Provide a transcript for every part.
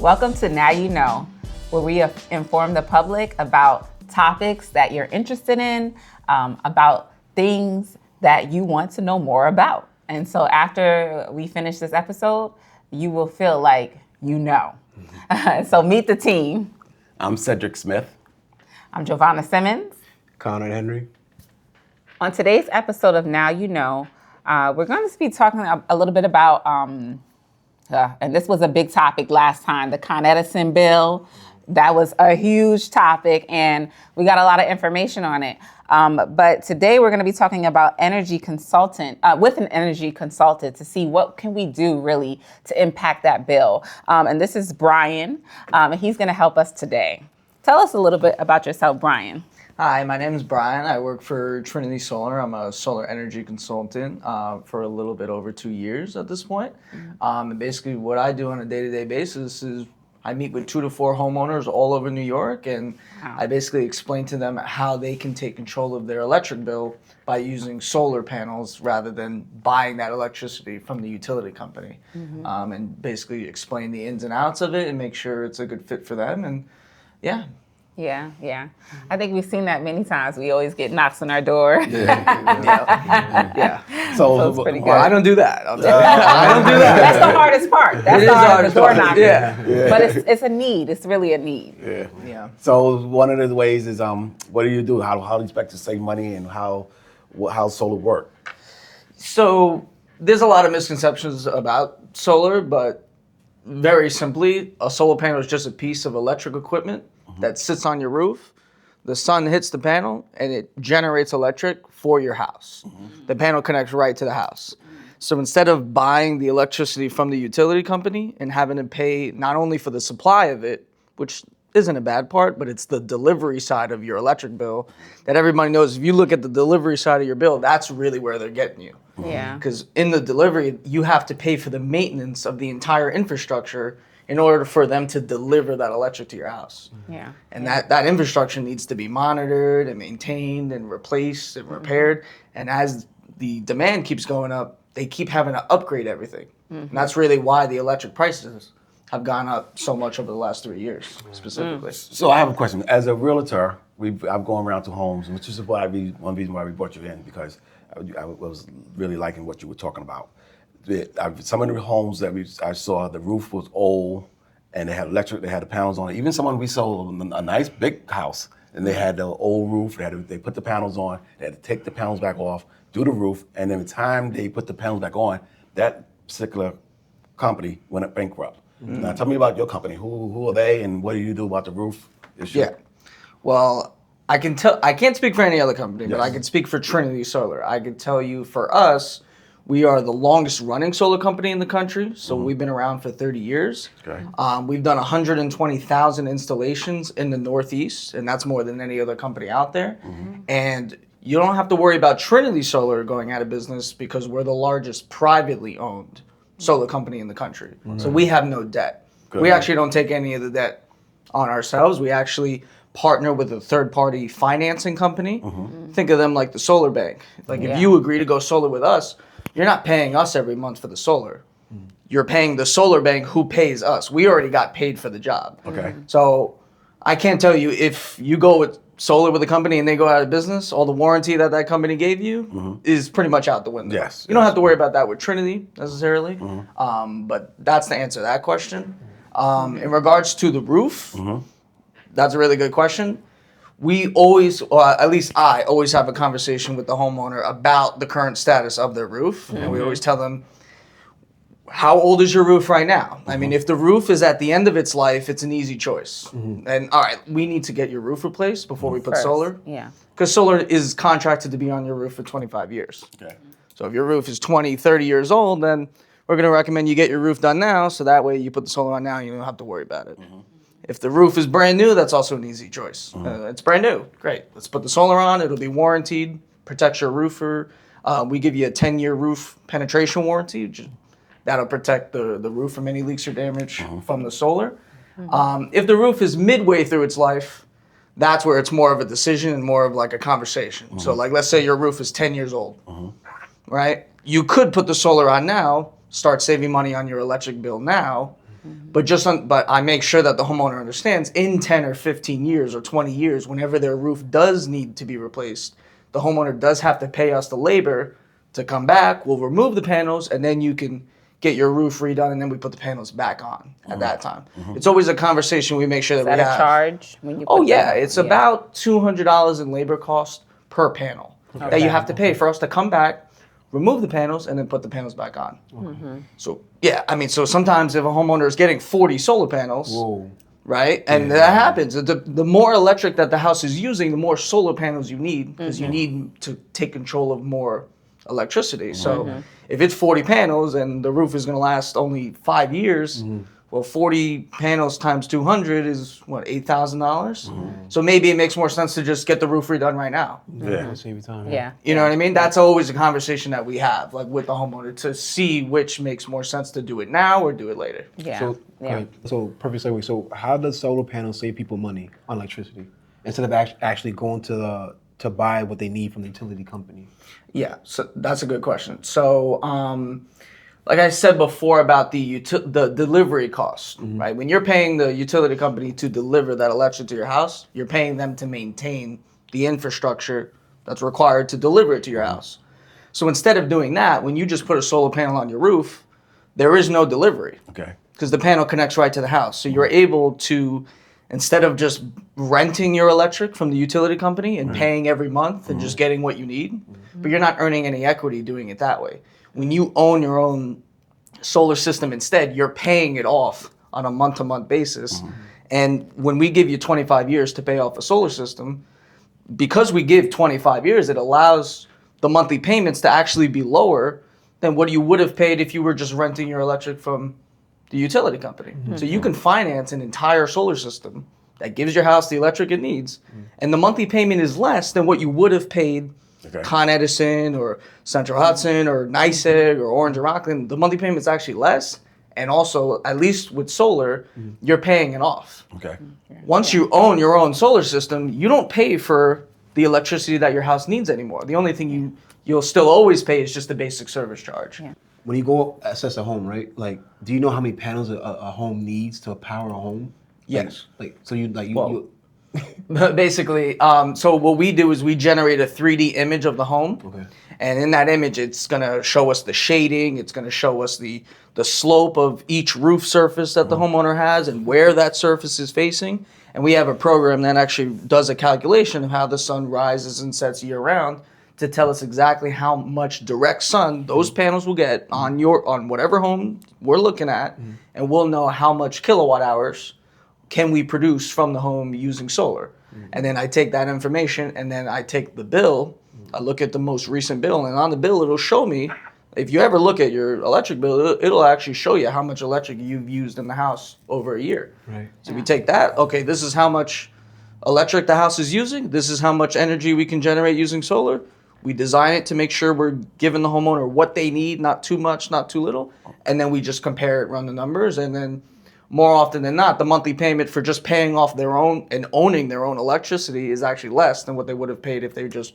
Welcome to Now You Know, where we inform the public about topics that you're interested in, about things that you want to know more about. And so after we finish this episode, you will feel like you know. So meet the team. I'm Cedric Smith. I'm Giovanna Simmons. Connor Henry. On today's episode of Now You Know, we're going to be talking a little bit about, and this was a big topic last time, the Con Edison bill. That was a huge topic, and we got a lot of information on it. But today we're going to be talking about with an energy consultant to see what can we do really to impact that bill. And this is Brian, and he's going to help us today. Tell us a little bit about yourself, Brian. Hi, my name is Brian. I work for Trinity Solar. I'm a solar energy consultant for a little bit over 2 years at this point. And basically what I do on a day-to-day basis is I meet with 2 to 4 homeowners all over New York, and I basically explain to them how they can take control of their electric bill by using solar panels rather than buying that electricity from the utility company. And basically explain the ins and outs of it and make sure it's a good fit for them. And yeah. Yeah. I think we've seen that many times. We always get knocks on our door. Yeah. So it's pretty good. Well, I don't do that. I'll tell you. I don't do that. That's the hardest part. That's the hardest door knocking. Yeah. But it's a need. It's really a need. Yeah. So one of the ways is what do you do? How do you expect to save money, and how solar work? So there's a lot of misconceptions about solar, but very simply, a solar panel is just a piece of electric equipment that sits on your roof. The sun hits the panel and it generates electric for your house. The panel connects right to the house. So instead of buying the electricity from the utility company and having to pay not only for the supply of it, which isn't a bad part, but it's the delivery side of your electric bill that everybody knows. If you look at the delivery side of your bill, that's really where they're getting you. Yeah. Because in the delivery, you have to pay for the maintenance of the entire infrastructure in order for them to deliver that electric to your house. Yeah. And that infrastructure needs to be monitored and maintained and replaced and repaired. And as the demand keeps going up, they keep having to upgrade everything. And that's really why the electric prices have gone up so much over the last 3 years, specifically. So I have a question. As a realtor, I've gone around to homes, which is one reason why we brought you in, because I was really liking what you were talking about. Some of the homes that I saw, the roof was old, and they had electric. They had the panels on it. Even someone we sold a nice big house, and they had the old roof. They put the panels on. They had to take the panels back off, do the roof, and then the time they put the panels back on, that particular company went bankrupt. Now, tell me about your company. Who are they, and what do you do about the roof issue? Yeah. Well, I can't speak for any other company, but I can speak for Trinity Solar. I can tell you, for us, we are the longest running solar company in the country. So we've been around for 30 years. Okay. We've done 120,000 installations in the Northeast, and that's more than any other company out there. And you don't have to worry about Trinity Solar going out of business because we're the largest privately owned solar company in the country. So we have no debt. Good. We actually don't take any of the debt on ourselves. We actually partner with a third-party financing company. Think of them like the solar bank. Like if you agree to go solar with us, you're not paying us every month for the solar. You're paying the solar bank who pays us. We already got paid for the job. Okay. So I can't tell you, if you go with solar with a company and they go out of business, all the warranty that company gave you is pretty much out the window. Yes. You don't have to worry about that with Trinity necessarily. But that's the answer to that question. In regards to the roof, that's a really good question. We always, or at least I always have a conversation with the homeowner about the current status of their roof. And we always tell them, how old is your roof right now? I mean, if the roof is at the end of its life, it's an easy choice. And all right, we need to get your roof replaced before we put solar. Yeah. Because solar is contracted to be on your roof for 25 years. Okay. So if your roof is 20, 30 years old, then we're going to recommend you get your roof done now, so that way you put the solar on now and you don't have to worry about it. If the roof is brand new, that's also an easy choice. It's brand new. Great. Let's put the solar on. It'll be warranted, protects your roofer. We give you a 10-year roof penetration warranty. That'll protect the roof from any leaks or damage from the solar. If the roof is midway through its life, that's where it's more of a decision and more of like a conversation. So like, let's say your roof is 10 years old, right? You could put the solar on now, start saving money on your electric bill now, But I make sure that the homeowner understands in 10 or 15 years or 20 years, whenever their roof does need to be replaced, the homeowner does have to pay us the labor to come back. We'll remove the panels, and then you can get your roof redone, and then we put the panels back on at that time. It's always a conversation we make sure that Is we that a have. charge when you? Oh put yeah, them- it's about $200 in labor cost per panel that you have to pay for us to come back, remove the panels, and then put the panels back on. So yeah, I mean, so sometimes if a homeowner is getting 40 solar panels, Whoa. right, and that happens. The more electric that the house is using, the more solar panels you need because you need to take control of more electricity. So if it's 40 panels and the roof is going to last only 5 years, well, 40 panels times 200 is what, $8,000? So maybe it makes more sense to just get the roof redone right now. Yeah. Save you time. Yeah. You know what I mean? That's always a conversation that we have, like with the homeowner, to see which makes more sense to do it now or do it later. Yeah. So, yeah. okay, so perfect segue. So, how does solar panels save people money on electricity instead of actually going to buy what they need from the utility company? Yeah, so that's a good question. So, like I said before about the delivery cost, right? When you're paying the utility company to deliver that electricity to your house, you're paying them to maintain the infrastructure that's required to deliver it to your house. So instead of doing that, when you just put a solar panel on your roof, there is no delivery Okay. because the panel connects right to the house. So you're able to, instead of just renting your electric from the utility company and paying every month and just getting what you need, but you're not earning any equity doing it that way. When you own your own solar system instead, you're paying it off on a month-to-month basis. And when we give you 25 years to pay off a solar system, because we give 25 years, it allows the monthly payments to actually be lower than what you would have paid if you were just renting your electric from the utility company. So you can finance an entire solar system that gives your house the electric it needs, and the monthly payment is less than what you would have paid Con Edison or Central Hudson or NYSEG or Orange and Rockland. The monthly payment is actually less, and also, at least with solar, you're paying it off. Okay. Once you own your own solar system, you don't pay for the electricity that your house needs anymore. The only thing you'll still always pay is just the basic service charge. Yeah. When you go assess a home, right? Like, do you know how many panels a home needs to power a home? Yes. Like so you like you. Well, you Basically, so what we do is we generate a 3D image of the home. Okay. And in that image, it's going to show us the shading. It's going to show us the slope of each roof surface that the homeowner has and where that surface is facing. And we have a program that actually does a calculation of how the sun rises and sets year round to tell us exactly how much direct sun those panels will get on whatever home we're looking at. And we'll know how much kilowatt hours can we produce from the home using solar. And then I take that information and then I take the bill. I look at the most recent bill, and on the bill it'll show me, if you ever look at your electric bill, it'll actually show you how much electric you've used in the house over a year. Right. So we take that, okay, this is how much electric the house is using, this is how much energy we can generate using solar. We design it to make sure we're giving the homeowner what they need, not too much, not too little, and then we just compare it, run the numbers, and then more often than not, the monthly payment for just paying off their own and owning their own electricity is actually less than what they would have paid if they just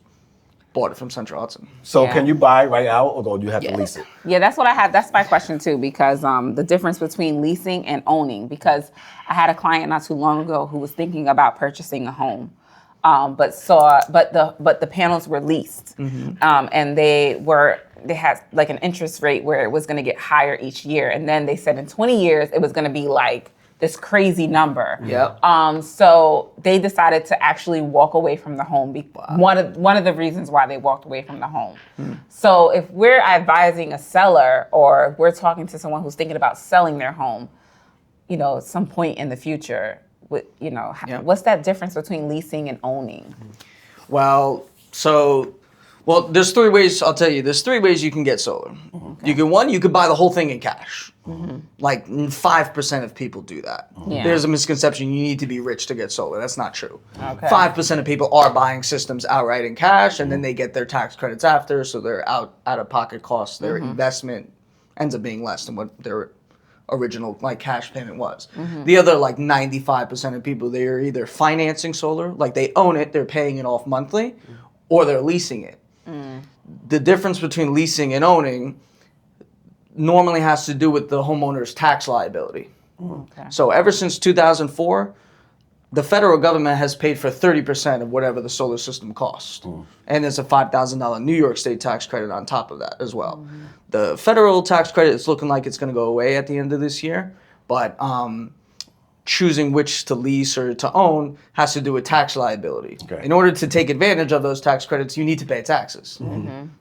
bought it from Central Hudson. So Yeah. can you buy right out, or do you have to lease it? Yeah, that's what I had. That's my question too, because the difference between leasing and owning. Because I had a client not too long ago who was thinking about purchasing a home, but the panels were leased, and they had like an interest rate where it was going to get higher each year, and then they said in 20 years it was going to be like this crazy number. Yep. So they decided to actually walk away from the home. One of the reasons why they walked away from the home. So if we're advising a seller or we're talking to someone who's thinking about selling their home, at some point in the future, what's that difference between leasing and owning? Well, there's three ways, I'll tell you, there's three ways you can get solar. Okay. You could buy the whole thing in cash. Like 5% of people do that. Yeah. There's a misconception you need to be rich to get solar. That's not true. Okay. 5% of people are buying systems outright in cash, and then they get their tax credits after, so their out-of-pocket costs, their investment ends up being less than what their original cash payment was. The other 95% of people, they are either financing solar, like they own it, they're paying it off monthly, or they're leasing it. The difference between leasing and owning normally has to do with the homeowner's tax liability. Okay. So ever since 2004, the federal government has paid for 30% of whatever the solar system costs. And there's a $5,000 New York State tax credit on top of that as well. The federal tax credit is looking like it's going to go away at the end of this year, but choosing which to lease or to own has to do with tax liability. Okay. In order to take advantage of those tax credits, you need to pay taxes.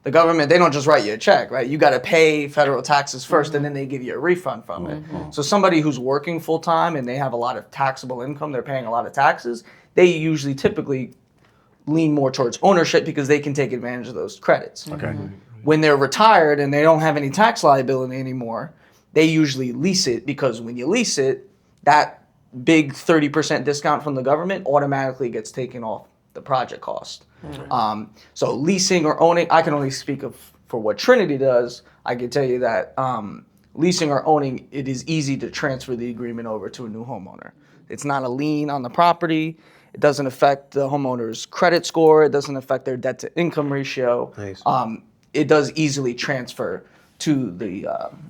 The government, they don't just write you a check, right? You got to pay federal taxes first, and then they give you a refund from it. So somebody who's working full time and they have a lot of taxable income, they're paying a lot of taxes, they usually typically lean more towards ownership because they can take advantage of those credits. Okay. When they're retired and they don't have any tax liability anymore, they usually lease it, because when you lease it, that big 30% discount from the government automatically gets taken off the project cost. So leasing or owning, I can only speak for what Trinity does. I can tell you that leasing or owning, it is easy to transfer the agreement over to a new homeowner. It's not a lien on the property. It doesn't affect the homeowner's credit score. It doesn't affect their debt to income ratio. Nice. It does easily transfer to the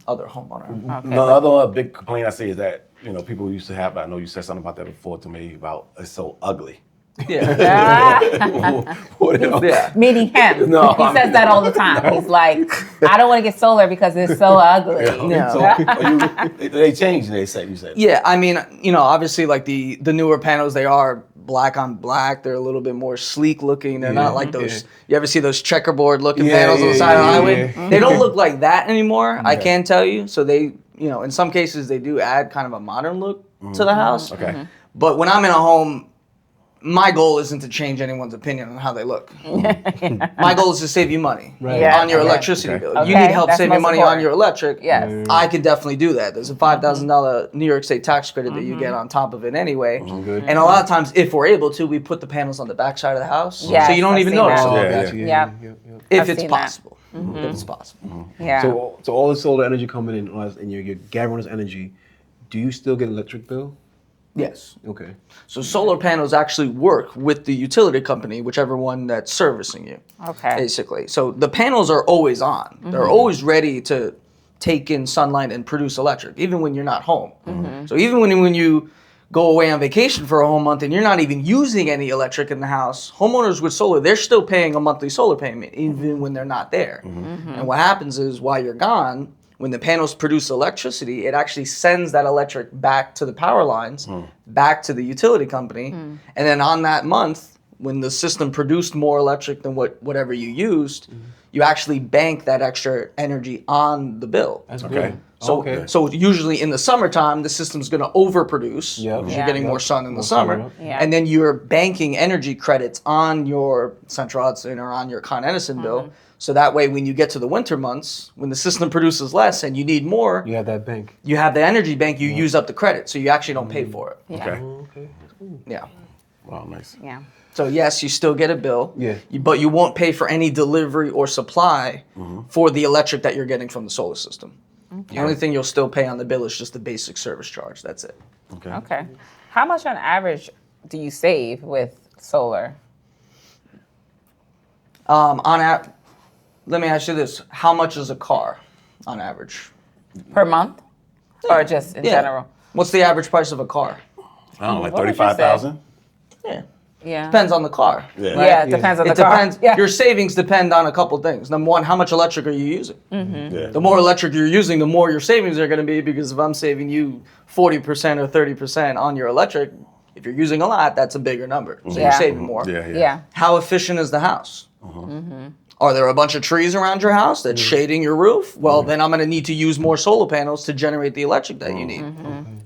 other homeowner. Okay. The other big complaint I see is that, people used to have, I know you said something about that before to me, about it's so ugly. Yeah. Yeah. Meaning him. No, He I says mean- that all the time. He's like, I don't want to get solar because it's so ugly. Yeah. So they changed, you said. Yeah, I mean, obviously, like the newer panels, they are black on black. They're a little bit more sleek looking. They're not like those. You ever see those checkerboard looking panels on the side of the highway? They don't look like that anymore. I can tell you. So they, in some cases, they do add kind of a modern look to the house. Okay. But when I'm in a home, my goal isn't to change anyone's opinion on how they look. My goal is to save you money Yeah, on your okay. electricity Okay. bill. Okay, You need help that's saving most money on important. your electric. Yes. I can definitely do that. There's a $5,000 New York State tax credit that you get on top of it anyway. Good. And a lot of times, if we're able to, we put the panels on the back side of the house, Yes, so you don't I've even seen notice that. them, Yeah, Gotcha. Yep. if I've it's seen that. possible. If it's possible. Yeah. So all the solar energy coming in, and you're gathering this energy, do you still get an electric bill? Yes. Okay. So solar panels actually work with the utility company, whichever one that's servicing you. Okay. Basically. So the panels are always on. They're always ready to take in sunlight and produce electric, even when you're not home. So even when you go away on vacation for a whole month and you're not even using any electric in the house, homeowners with solar, they're still paying a monthly solar payment, even when they're not there. And what happens is, while you're gone, when the panels produce electricity, it actually sends that electric back to the power lines, back to the utility company. And then on that month, when the system produced more electric than whatever you used, you actually bank that extra energy on the bill. That's Okay. good. So, Okay. so usually in the summertime, the system's going to overproduce Yep. because Yeah. you're getting Yep. more sun in the More summer. sun, yeah. And then you're banking energy credits on your Central Hudson or on your Con Edison bill. So that way, when you get to the winter months, when the system produces less and you need more, You have that bank. you have the energy bank, you use up the credit. So you actually don't pay for it. Yeah. Okay. Okay. Yeah. Wow, nice. Yeah. So yes, you still get a bill, Yeah. but you won't pay for any delivery or supply for the electric that you're getting from the solar system. The only thing you'll still pay on the bill is just the basic service charge. That's it. Okay. Okay. How much on average do you save with solar? Let me ask you this: how much is a car on average? Per month? Or just in general? What's the average price of a car? I don't know, like What would you say? 35,000. Yeah, Yeah. depends on the car. Yeah. Yeah, it depends on the It car. depends. Yeah. Your savings depend on a couple things. Number one, how much electric are you using? Yeah. The more electric you're using, the more your savings are going to be, because if I'm saving you 40% or 30% on your electric, if you're using a lot, that's a bigger number. So Yeah. you're saving more. Yeah, yeah. Yeah. How efficient is the house? Are there a bunch of trees around your house that's shading your roof? Well, then I'm going to need to use more solar panels to generate the electric that you need.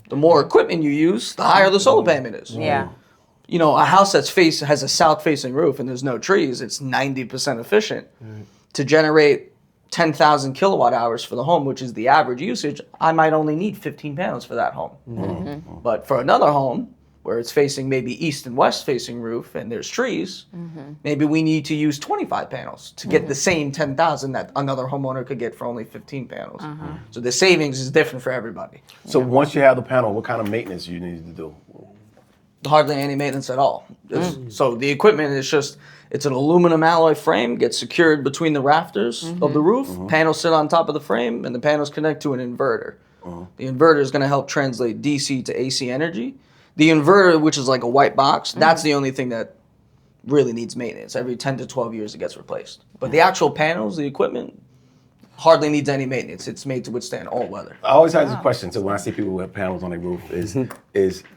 The more equipment you use, the higher the solar payment is. Yeah. A house has a south-facing roof and there's no trees, it's 90% efficient. To generate 10,000 kilowatt hours for the home, which is the average usage, I might only need 15 panels for that home. But for another home, where it's facing maybe east and west facing roof and there's trees, maybe we need to use 25 panels to get the same 10,000 that another homeowner could get for only 15 panels. So the savings is different for everybody. So once you have the panel, what kind of maintenance you need to do? Hardly any maintenance at all. So the equipment is it's an aluminum alloy frame, gets secured between the rafters of the roof, panels sit on top of the frame, and the panels connect to an inverter. The inverter is going to help translate DC to AC energy. The inverter, which is like a white box, that's the only thing that really needs maintenance. Every 10 to 12 years it gets replaced. But the actual panels, the equipment, hardly needs any maintenance. It's made to withstand all weather. I always have this question too when I see people with panels on their roof is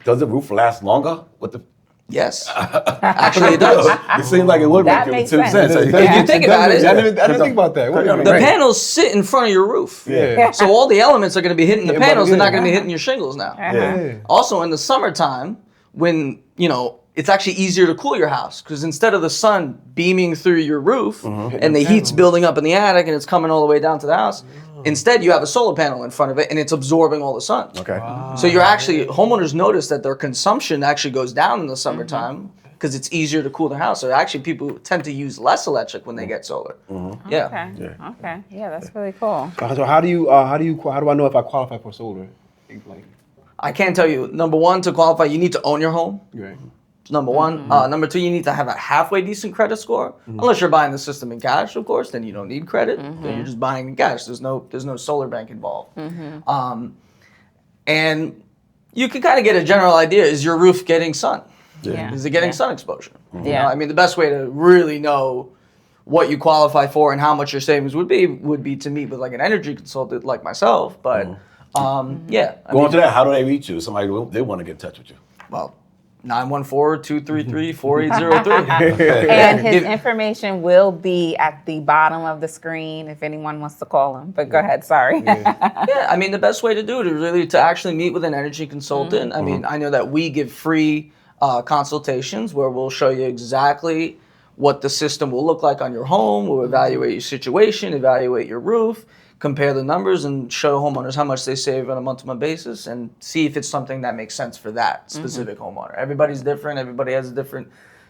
does the roof last longer with the Yes. Actually, it does. It seems like it would That make makes sense. sense. If you think about it, I didn't think about that. the panels sit in front of your roof. Yeah. So all the elements are going to be hitting the Yeah, panels. They're not going to be yeah. hitting your shingles now. Yeah. Also, in the summertime, when, it's actually easier to cool your house because instead of the sun beaming through your roof and the heat's building up in the attic and it's coming all the way down to the house, instead you have a solar panel in front of it and it's absorbing all the sun. Okay. So homeowners notice that their consumption actually goes down in the summertime because it's easier to cool their house. So actually people tend to use less electric when they get solar. Yeah. Okay. Yeah, that's really cool. So how do I know if I qualify for solar? Like, I can tell you, number one, to qualify, you need to own your home. right. Number one. Number two, you need to have a halfway decent credit score. Unless you're buying the system in cash, of course, then you don't need credit. Then you're just buying in cash. There's no solar bank involved. And you can kind of get a general idea: is your roof getting sun? Yeah. Is it getting sun exposure? Yeah. I mean, the best way to really know what you qualify for and how much your savings would be to meet with like an energy consultant like myself. But yeah. Going to that, how do they reach you? Somebody they want to get in touch with you. Well, 914-233-4803. And his information will be at the bottom of the screen if anyone wants to call him. But go ahead, sorry. Yeah, I mean, the best way to do it is really to actually meet with an energy consultant. I mean, I know that we give free consultations where we'll show you exactly what the system will look like on your home. We'll evaluate your situation, evaluate your roof, compare the numbers, and show homeowners how much they save on a month-to-month basis and see if it's something that makes sense for that specific homeowner. Everybody's different. Everybody has a different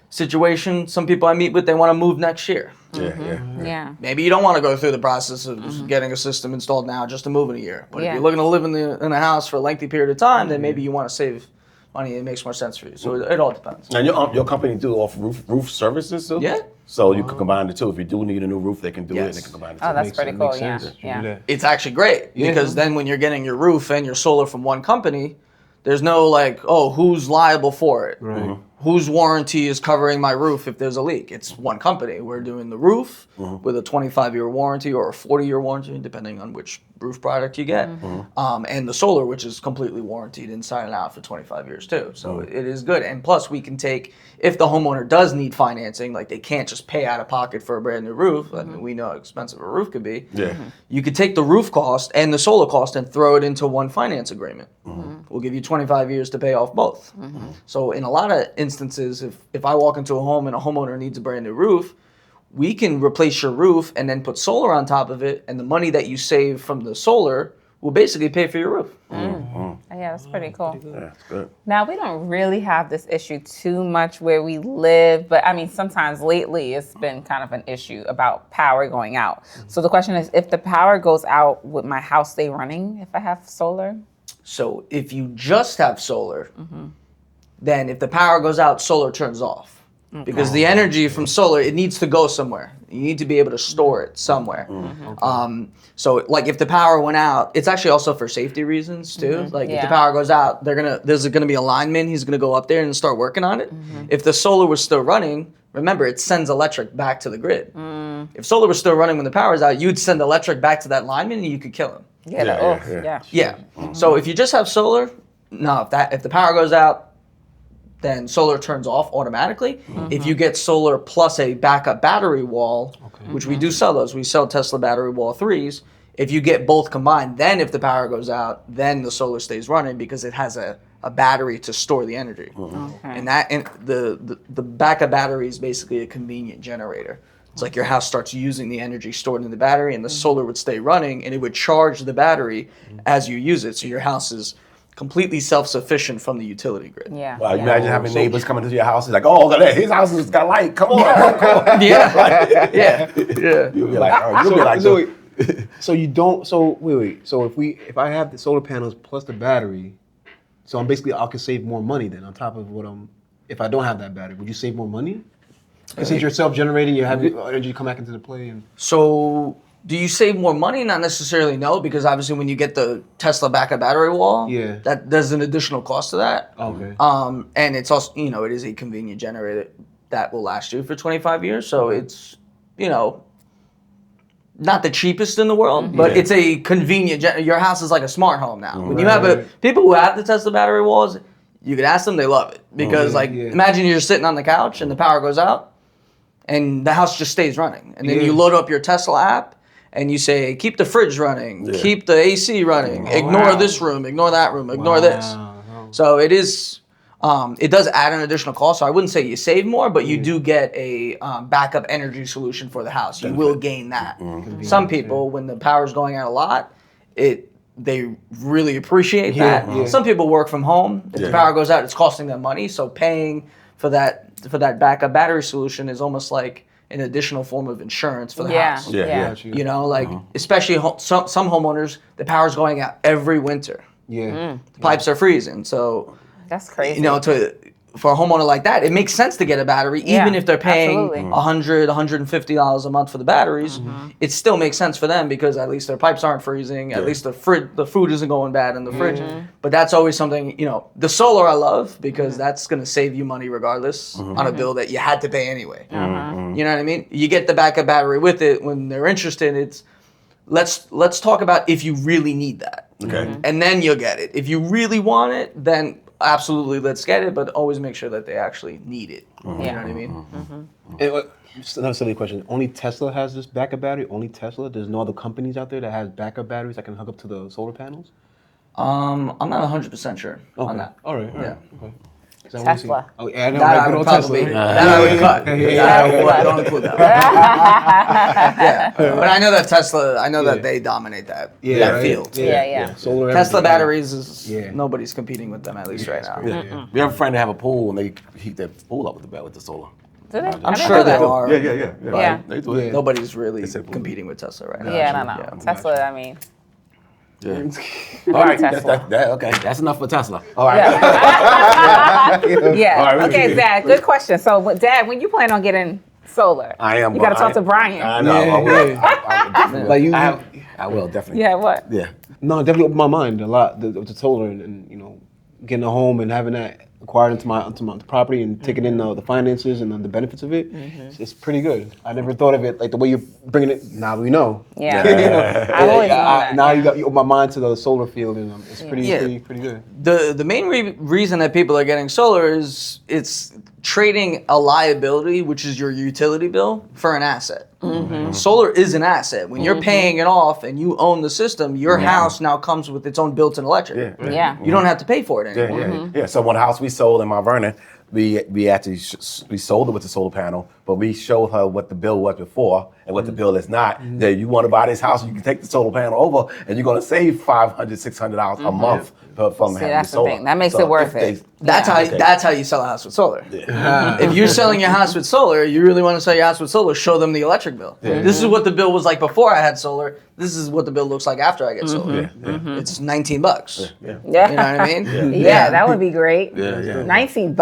situation. Some people I meet with, they want to move next year. Yeah. Maybe you don't want to go through the process of getting a system installed now just to move in a year. But if you're looking to live in a house for a lengthy period of time, then maybe you want to save money. It makes more sense for you. So it all depends. And your company do offer roof services too? Yeah. So you can combine the two. If you do need a new roof, they can do it. Yes. They can combine the two. Oh, that's pretty cool. Makes Yeah. sense. Yeah. It's actually great because then when you're getting your roof and your solar from one company, there's no like, oh, who's liable for it? Right. Whose warranty is covering my roof if there's a leak? It's one company. We're doing the roof with a 25-year warranty or a 40-year warranty, depending on which roof product you get. And the solar, which is completely warranted inside and out for 25 years too. So it is good. And plus we can take, if the homeowner does need financing, like they can't just pay out of pocket for a brand new roof. I mean, we know how expensive a roof could be. Yeah. You could take the roof cost and the solar cost and throw it into one finance agreement. We'll give you 25 years to pay off both. So in a lot of instances, if I walk into a home and a homeowner needs a brand new roof, we can replace your roof and then put solar on top of it, and the money that you save from the solar will basically pay for your roof. Yeah, that's pretty cool. Yeah, that's good. Now, we don't really have this issue too much where we live, but I mean, sometimes lately it's been kind of an issue about power going out. So the question is, if the power goes out, would my house stay running if I have solar? So if you just have solar, then if the power goes out, solar turns off. Because the energy from solar, it needs to go somewhere. You need to be able to store it somewhere. So like if the power went out, it's actually also for safety reasons too. Like if the power goes out, there's gonna be a lineman, he's gonna go up there and start working on it. If the solar was still running, remember it sends electric back to the grid. If solar was still running when the power's out, you'd send electric back to that lineman and you could kill him. Yeah. So if you just have solar, no, if the power goes out, then solar turns off automatically. If you get solar plus a backup battery wall, which we do sell those, we sell Tesla battery wall 3s. If you get both combined, then if the power goes out, then the solar stays running because it has a battery to store the energy. And the backup battery is basically a convenient generator. It's like your house starts using the energy stored in the battery and the solar would stay running and it would charge the battery as you use it. So your house is completely self-sufficient from the utility grid. Wow, imagine having neighbors coming to your house. It's like, oh, look at that. His house has got light. Come on. Come on. Yeah. You'll be like, So you don't. So wait. So if I have the solar panels plus the battery, so I'm basically I can save more money then on top of what I'm. If I don't have that battery, would you save more money? Since you're self-generating, you have energy come back into the play. So Do you save more money? Not necessarily, no, because obviously when you get the Tesla backup battery wall, Yeah. that there's an additional cost to that. Okay. And it's also, it is a convenient generator that will last you for 25 years. So it's, not the cheapest in the world, but it's a convenient. Your house is like a smart home now. When you have people who have the Tesla battery walls, you could ask them, they love it because imagine you're sitting on the couch and the power goes out, and the house just stays running, and then you load up your Tesla app and you say, keep the fridge running, keep the AC running, ignore this room, ignore that room, ignore this. So it is. It does add an additional cost, so I wouldn't say you save more, but you do get a backup energy solution for the house. You will gain that. Some people, when the power's going out a lot, they really appreciate that. Some people work from home. If the power goes out, it's costing them money, so paying for that backup battery solution is almost like an additional form of insurance for the house. Especially some homeowners, the power's going out every winter. The pipes are freezing, so that's crazy. For a homeowner like that, it makes sense to get a battery, even if they're paying $100, $150 a month for the batteries. It still makes sense for them because at least their pipes aren't freezing. At least the food isn't going bad in the fridge. But that's always something. The solar I love because that's going to save you money regardless on a bill that you had to pay anyway. You know what I mean? You get the backup battery with it when they're interested. It's let's talk about if you really need that. Okay. And then you'll get it. If you really want it, then absolutely let's get it, but always make sure that they actually need it. You know what I mean? Just another silly question. Only Tesla has this backup battery? Only Tesla? There's no other companies out there that has backup batteries that can hook up to the solar panels? I'm not 100% sure on that. All right. Yeah. Okay. Tesla. Oh, yeah, I know. That I would probably that I would cut. Don't include that. But I know that Tesla. I know that they dominate that field. Yeah. Solar Tesla everything. batteries is nobody's competing with them at least right now. We have a friend that have a pool and they heat their pool up with the solar. Do they? I'm sure they are. Yeah. They do it. Nobody's really competing with Tesla right now. No. Tesla, I mean. Yeah. All right. Tesla. Okay. That's enough for Tesla. All right. Yeah. All right, Okay, Dad. Good question. So, Dad, when you plan on getting solar, I am. You got to talk to Brian. I know. I will. Like I will definitely. Yeah. What? Yeah. No, it definitely opened my mind a lot. The solar and getting a home and having that acquired into my property and taking in the finances and the benefits of it. It's pretty good. I never thought of it like the way you're bringing it. Now we know. Yeah. I've always known that. Now you open my mind to the solar field and it's pretty good. The main reason that people are getting solar is it's trading a liability, which is your utility bill, for an asset. Solar is an asset. When you're paying it off and you own the system, your house now comes with its own built-in electric. Yeah. You don't have to pay for it anymore. Yeah. So one house we sold in Mount Vernon, we actually we sold it with the solar panel, but we showed her what the bill was before and what the bill is not. That you want to buy this house, you can take the solar panel over, and you're going to save $500, $600 a month from having that's the solar. the thing. That makes it worth it. That's how you sell a house with solar. If you're selling your house with solar, you really want to sell your house with solar, show them the electric bill. This is what the bill was like before I had solar. This is what the bill looks like after I get solar. It's $19. Yeah. You know what I mean? Yeah, that would be great. Yeah. $19.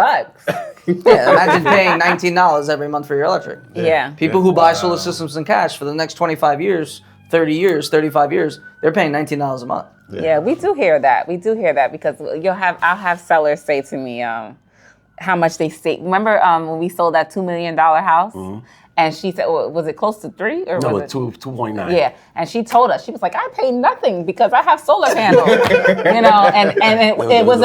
Yeah, imagine paying $19 every month for your electric. Yeah. People who buy solar systems in cash for the next 25 years, 30 years, 35 years, they're paying $19 a month. Yeah, we do hear that. We do hear that because I'll have sellers say to me how much they save. Remember when we sold that $2 million house? And she said, was it close to 3 or No, was it 2.9. Yeah, and she told us, she was like, I pay nothing because I have solar panels, and it was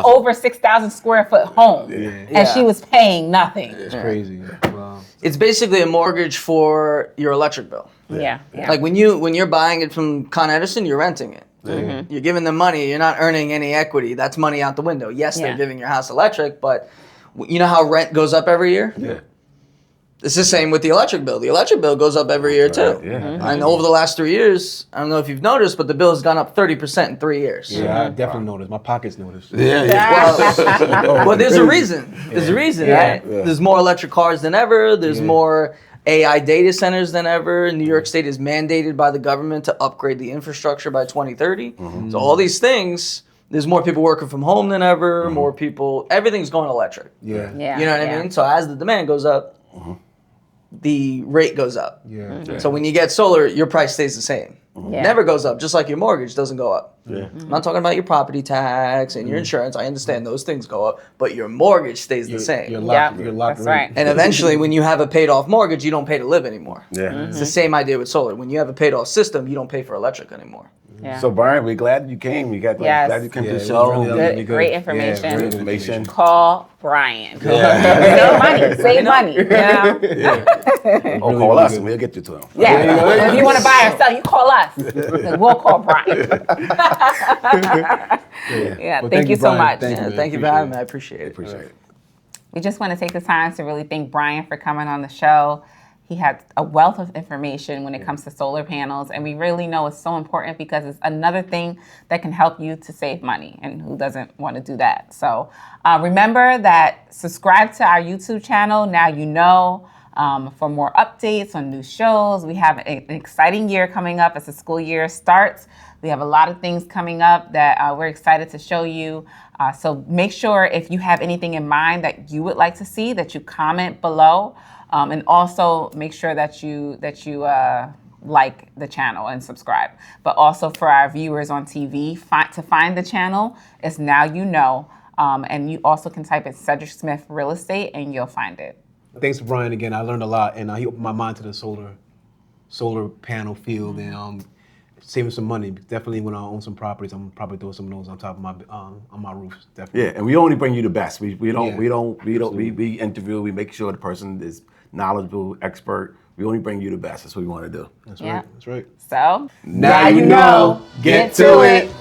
over 6,000 square foot home, and she was paying nothing. It's crazy. Wow. It's basically a mortgage for your electric bill. Yeah. Like when you're buying it from Con Edison, you're renting it. You're giving them money. You're not earning any equity. That's money out the window. Yes, they're giving your house electric, but you know how rent goes up every year? Yeah. It's the same with the electric bill. The electric bill goes up every year too. And over the last 3 years, I don't know if you've noticed, but the bill has gone up 30% in 3 years. Yeah, I definitely noticed. My pockets noticed. Well, there's a reason. There's a reason, right? There's more electric cars than ever. There's more AI data centers than ever. New York State is mandated by the government to upgrade the infrastructure by 2030. So all these things, there's more people working from home than ever. More people, everything's going electric. Yeah. Yeah. You know what I mean? So as the demand goes up, the rate goes up. Yeah. So when you get solar, your price stays the same. Yeah. Never goes up, just like your mortgage doesn't go up. Yeah. I'm not talking about your property tax and your insurance. I understand those things go up, but your mortgage stays the same. You're Yeah, locked. You're locked. that's right. And eventually, when you have a paid off mortgage, you don't pay to live anymore. Yeah. It's the same idea with solar. When you have a paid off system, you don't pay for electric anymore. Yeah. So Brian, we're glad you came. You got Yes. glad you came to Yeah, the it show. was really Good, great Yeah, information. great Information. Call Brian. No money, save money. You know? Oh, call us and we'll get you to him. Yeah. If you want to buy or sell, you call us. Then we'll call Brian. Yeah. Well, Thank you so Brian. much. Thank you, man. Thank you for having me. I appreciate it. Appreciate it. We just want to take the time to really thank Brian for coming on the show. He had a wealth of information when it comes to solar panels, and we really know it's so important because it's another thing that can help you to save money, and who doesn't want to do that? So remember that subscribe to our YouTube channel, Now You Know, for more updates on new shows. We have an exciting year coming up as the school year starts. We have a lot of things coming up that we're excited to show you. So make sure if you have anything in mind that you would like to see, that you comment below. And also make sure that you like the channel and subscribe. But also for our viewers on TV, to find the channel, it's Now You Know. And you also can type in Cedric Smith Real Estate and you'll find it. Thanks to Brian again. I learned a lot, and he opened my mind to the solar panel field and saving some money. Definitely, when I own some properties, I'm probably throw some of those on top of my on my roofs. Definitely. Yeah, and we only bring you the best. We Absolutely. interview. We make sure the person is knowledgeable, expert. We only bring you the best. That's what we want to do. That's Yeah. right. That's right. So Now you know. Get to it.